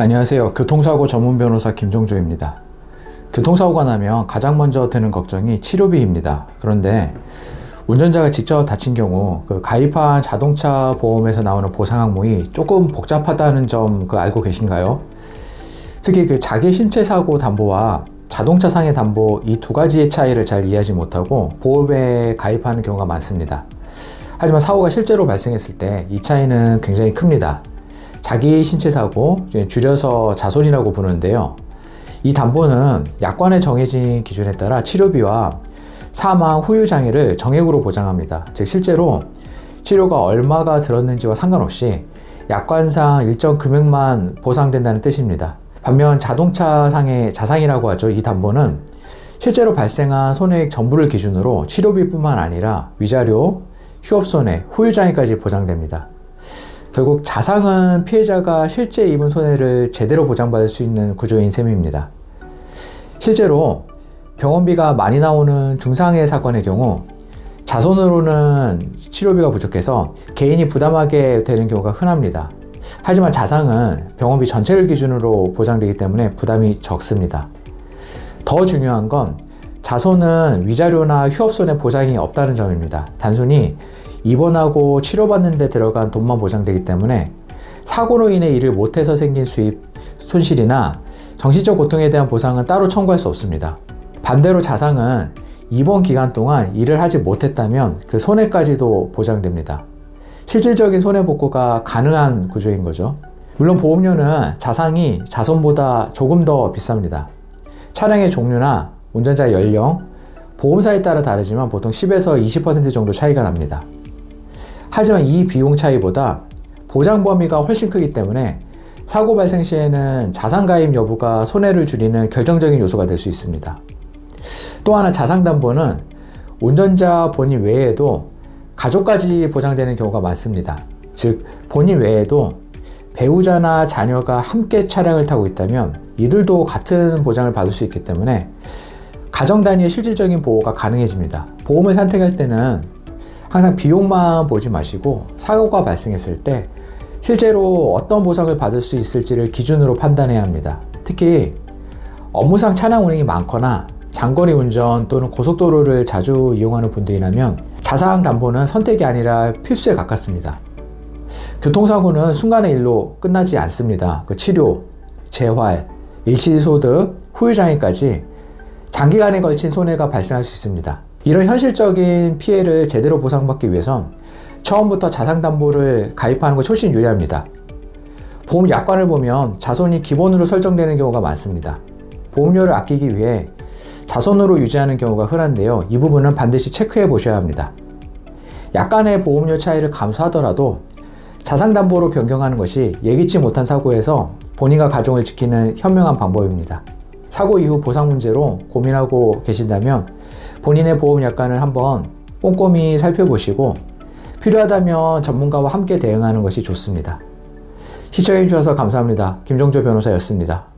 안녕하세요. 교통사고 전문 변호사 김종조입니다. 교통사고가 나면 가장 먼저 드는 걱정이 치료비입니다. 그런데 운전자가 직접 다친 경우 가입한 자동차 보험에서 나오는 보상 항목이 조금 복잡하다는 점 알고 계신가요? 특히 자기 신체 사고 담보와 자동차 상해 담보 이 두 가지의 차이를 잘 이해하지 못하고 보험에 가입하는 경우가 많습니다. 하지만 사고가 실제로 발생했을 때 이 차이는 굉장히 큽니다. 자기 신체 사고, 줄여서 자손이라고 부르는데요. 이 담보는 약관에 정해진 기준에 따라 치료비와 사망 후유 장애를 정액으로 보장합니다. 즉 실제로 치료가 얼마가 들었는지와 상관없이 약관상 일정 금액만 보상된다는 뜻입니다. 반면 자동차 상해 자상이라고 하죠. 이 담보는 실제로 발생한 손해액 전부를 기준으로 치료비뿐만 아니라 위자료, 휴업손해, 후유장애까지 보장됩니다. 결국 자상은 피해자가 실제 입은 손해를 제대로 보장받을 수 있는 구조인 셈입니다. 실제로 병원비가 많이 나오는 중상해 사건의 경우 자손으로는 치료비가 부족해서 개인이 부담하게 되는 경우가 흔합니다. 하지만 자상은 병원비 전체를 기준으로 보장되기 때문에 부담이 적습니다. 더 중요한 건 자손은 위자료나 휴업손해 보장이 없다는 점입니다. 단순히 입원하고 치료받는 데 들어간 돈만 보장되기 때문에 사고로 인해 일을 못해서 생긴 수입 손실이나 정신적 고통에 대한 보상은 따로 청구할 수 없습니다. 반대로 자상은 입원 기간 동안 일을 하지 못했다면 그 손해까지도 보장됩니다. 실질적인 손해복구가 가능한 구조인 거죠. 물론 보험료는 자상이 자손보다 조금 더 비쌉니다. 차량의 종류나 운전자 연령, 보험사에 따라 다르지만 보통 10에서 20% 정도 차이가 납니다. 하지만 이 비용 차이보다 보장 범위가 훨씬 크기 때문에 사고 발생 시에는 자산 가입 여부가 손해를 줄이는 결정적인 요소가 될 수 있습니다. 또 하나 자상담보는 운전자 본인 외에도 가족까지 보장되는 경우가 많습니다. 즉 본인 외에도 배우자나 자녀가 함께 차량을 타고 있다면 이들도 같은 보장을 받을 수 있기 때문에 가정 단위의 실질적인 보호가 가능해집니다. 보험을 선택할 때는 항상 비용만 보지 마시고 사고가 발생했을 때 실제로 어떤 보상을 받을 수 있을지를 기준으로 판단해야 합니다. 특히 업무상 차량 운행이 많거나 장거리 운전 또는 고속도로를 자주 이용하는 분들이라면 자상 담보는 선택이 아니라 필수에 가깝습니다. 교통사고는 순간의 일로 끝나지 않습니다. 치료, 재활, 일시소득, 후유장애까지 장기간에 걸친 손해가 발생할 수 있습니다. 이런 현실적인 피해를 제대로 보상받기 위해선 처음부터 자상담보를 가입하는 것이 훨씬 유리합니다. 보험 약관을 보면 자손이 기본으로 설정되는 경우가 많습니다. 보험료를 아끼기 위해 자손으로 유지하는 경우가 흔한데요. 이 부분은 반드시 체크해 보셔야 합니다. 약간의 보험료 차이를 감수하더라도 자상담보로 변경하는 것이 예기치 못한 사고에서 본인과 가족을 지키는 현명한 방법입니다. 사고 이후 보상 문제로 고민하고 계신다면 본인의 보험 약관을 한번 꼼꼼히 살펴보시고 필요하다면 전문가와 함께 대응하는 것이 좋습니다. 시청해 주셔서 감사합니다. 김종조 변호사였습니다.